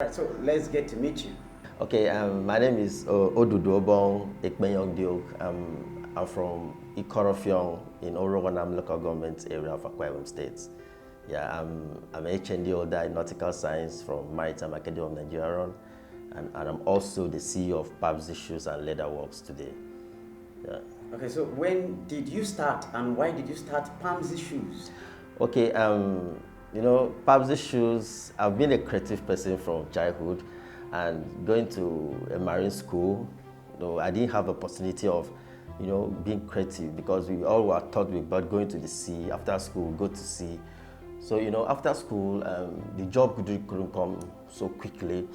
Right, so let's get to meet you. Okay, my name is Odudu Ekpenyong Diok. I'm from Ikorofyong in Orowanam local government area of Akwa Ibom State. Yeah, I'm an HND holder in nautical science from Maritime Academy of Nigeria, and I'm also the CEO of Pabs Shoes and Leather Works today. Yeah. Okay, so when did you start and why did you start Palmsy Shoes? Okay, Pabs Shoes, I've been a creative person from childhood and going to a marine school, I didn't have the opportunity of, being creative because we all were taught about going to the sea. After school, go to sea. So, after school, the job couldn't come so quickly.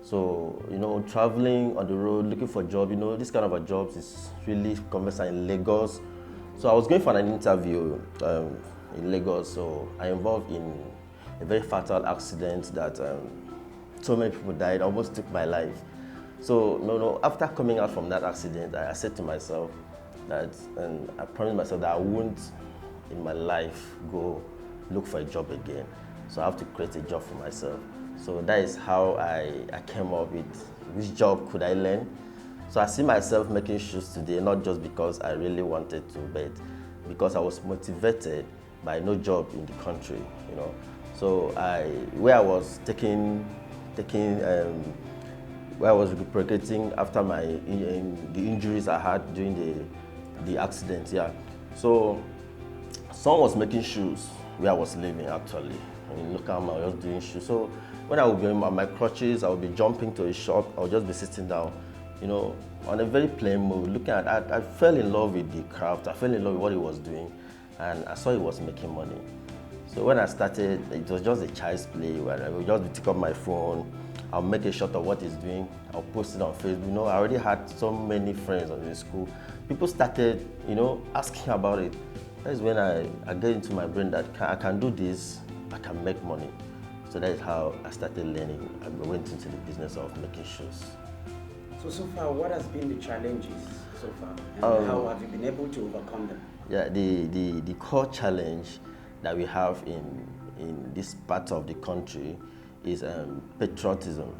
So, traveling on the road, looking for a job, this kind of a job is really conversant in Lagos. So I was going for an interview in Lagos. So I involved in a very fatal accident that so many people died, almost took my life. So after coming out from that accident, I said to myself that, and I promised myself that I won't in my life go look for a job again. So I have to create a job for myself. So that is how I came up with which job could I learn. So I see myself making shoes today, not just because I really wanted to, but because I was motivated by no job in the country, So where I was where I was recuperating after the injuries I had during the accident, yeah. So someone was making shoes where I was living actually. In local I was doing shoes. So when I would be on my crutches, I would be jumping to a shop, I would just be sitting down, on a very plain move, looking at I fell in love with the craft, I fell in love with what he was doing, and I saw he was making money. So when I started, it was just a child's play where I would just pick up my phone, I'll make a shot of what he's doing, I'll post it on Facebook. I already had so many friends in the school. People started, asking about it. That is when I get into my brain that I can do this, I can make money. So that is how I started learning. I went into the business of making shoes. So far, what has been the challenges so far, and how have you been able to overcome them? Yeah, the core challenge that we have in this part of the country is patriotism.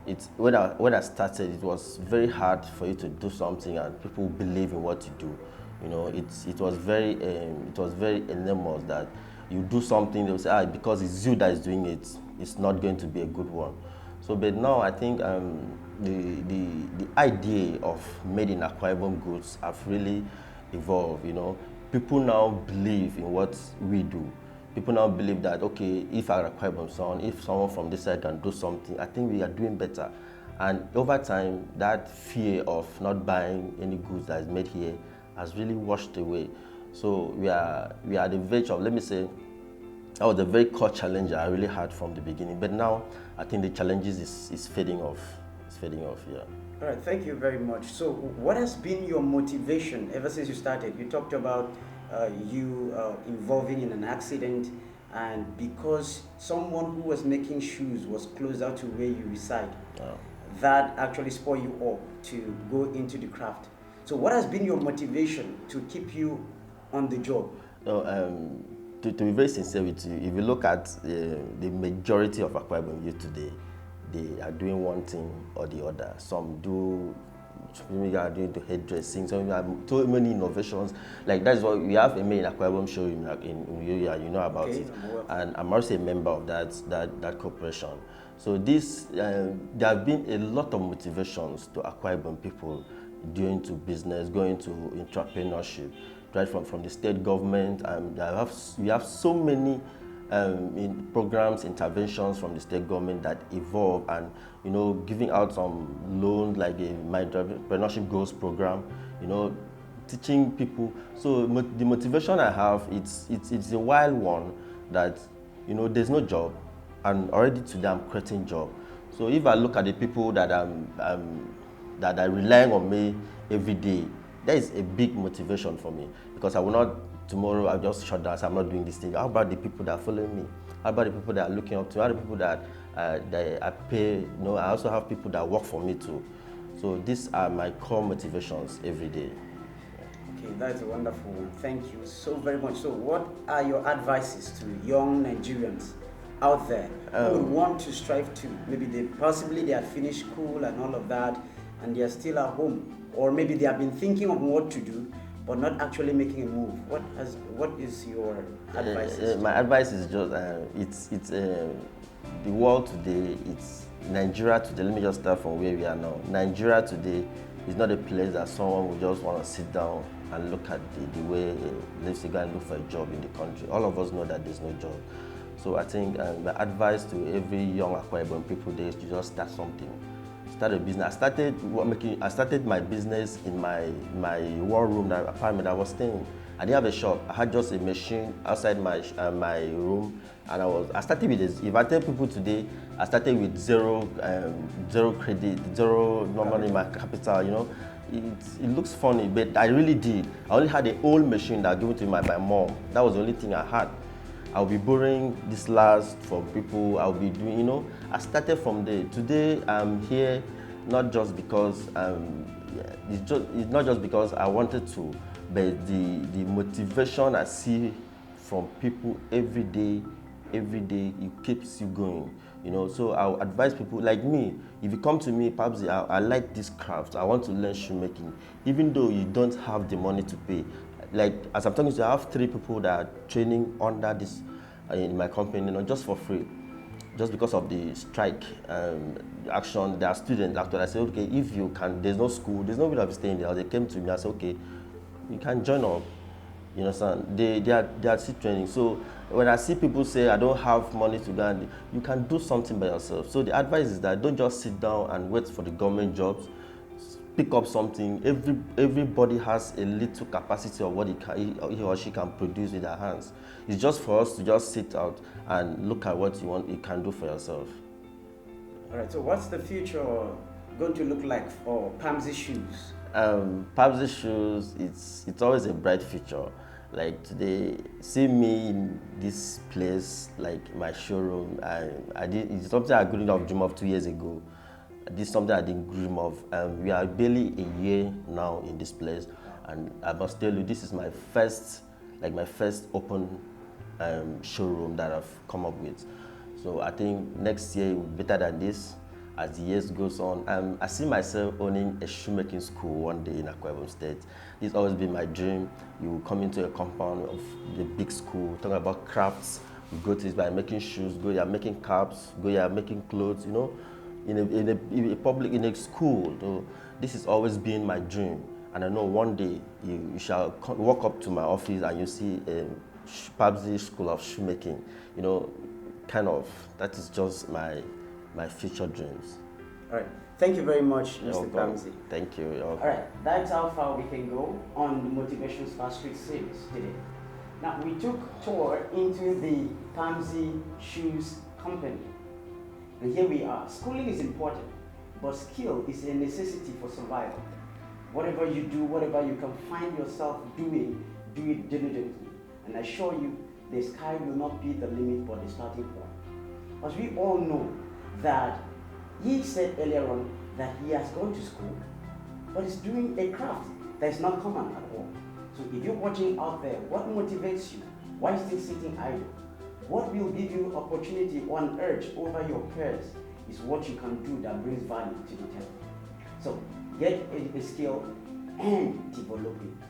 It's when I started, it was very hard for you to do something and people believe in what you do. It was very enormous that you do something, they'll say, because it's you that is doing it, it's not going to be a good one. So, but now I think the idea of made in Akwa Ibom goods have really evolved. People now believe in what we do. People now believe that, okay, if I Akwa Ibom son, if someone from this side can do something, I think we are doing better. And over time, that fear of not buying any goods that is made here has really washed away. So we are at the verge of, let me say, that was a very core challenge I really had from the beginning. But now I think the challenges is fading off. It's fading off, yeah. All right, thank you very much. So what has been your motivation ever since you started? You talked about you involving in an accident, and because someone who was making shoes was closer to where you reside, that actually spurred you up to go into the craft. So what has been your motivation to keep you on the job? To be very sincere with you, if you look at the majority of Akwa Ibom youth today, they are doing one thing or the other. Some are doing the hairdressing, some have so many innovations. Like that's what we have a main Akwa Ibom show in Uyoya, you know about it. And I'm also a member of that corporation. So there have been a lot of motivations to Akwa Ibom people going to business, going to entrepreneurship, right from the state government, and we have so many programs, interventions from the state government that evolve, and giving out some loans like my entrepreneurship goals program, teaching people. So the motivation I have, it's a wild one that there's no job, and already today I'm creating job. So if I look at the people that that are relying on me every day, that is a big motivation for me, because I will not tomorrow I'll just shut down, so I'm not doing this thing. How about the people that are following me? How about the people that are looking up to me? How about the people that I pay? I also have people that work for me too. So these are my core motivations every day. Okay, that's a wonderful one. Thank you so very much. So what are your advices to young Nigerians out there who would want to strive to, maybe possibly they have finished school and all of that, and they are still at home, or maybe they have been thinking of what to do, but not actually making a move. What is your advice? My advice is just it's the world today. It's Nigeria today. Let me just start from where we are now. Nigeria today is not a place that someone will just want to sit down and look at the way let's say go and look for a job in the country. All of us know that there's no job. So I think my advice to every young Akwa Ibom people there is to just start something. Start a business. I started my business in my one room, that apartment I was staying. I didn't have a shop. I had just a machine outside my room, and I started with this. If I tell people today, I started with zero credit, zero normally in my capital. You know, it looks funny, but I really did. I only had an old machine that given to me by my mom. That was the only thing I had. I'll be borrowing this last for people. I'll be doing, you know, I started from there. Today I'm here not just because it's not just because I wanted to, but the motivation I see from people every day, it keeps you going. You know, so I'll advise people like me, if you come to me, perhaps I like this craft, I want to learn shoemaking, even though you don't have the money to pay. Like, as I'm talking to you, I have 3 people that are training under this in my company, you know, just for free. Just because of the strike action, they are students. After I said, okay, if you can, there's no school, there's no way of staying there. They came to me and said, okay, you can join up. You understand? They are still training. So when I see people say, I don't have money to go, and you can do something by yourself. So the advice is that don't just sit down and wait for the government jobs. Pick up something. Everybody has a little capacity of what he or she can produce with their hands. It's just for us to just sit out and look at what you can do for yourself. All right. So what's the future going to look like for Pamsy Shoes? Pamsy Shoes, it's always a bright future. Like today, see me in this place, like my showroom. It's something I couldn't have dreamed of 2 years ago. This is something I didn't dream of. We are barely a year now in this place, and I must tell you, this is my first open showroom that I've come up with. So I think next year will be better than this. As the years goes on, I see myself owning a shoemaking school one day in Akwa Ibom State. It's always been my dream. You come into a compound of the big school, talking about crafts. You go to it by making shoes, go here making caps, go here making clothes. You know. In a school. So this has always been my dream, and I know one day you shall walk up to my office and you see a Pamsy School of Shoemaking. You know, kind of, that is just my future dreams. All right. Thank you very much, Mr. Pamsy. Thank you. All right. That's how far we can go on the MOTIVATIONSPA Street series today. Now, we took tour into the Pamsy Shoes Company. And here we are. Schooling is important, but skill is a necessity for survival. Whatever you do, whatever you can find yourself doing, do it diligently. And I assure you, the sky will not be the limit but the starting point. As we all know that he said earlier on that he has gone to school, but he's doing a craft that is not common at all. So if you're watching out there, what motivates you? Why still sitting idle? What will give you opportunity or an urge over your peers is what you can do that brings value to the table. So get a skill and develop it.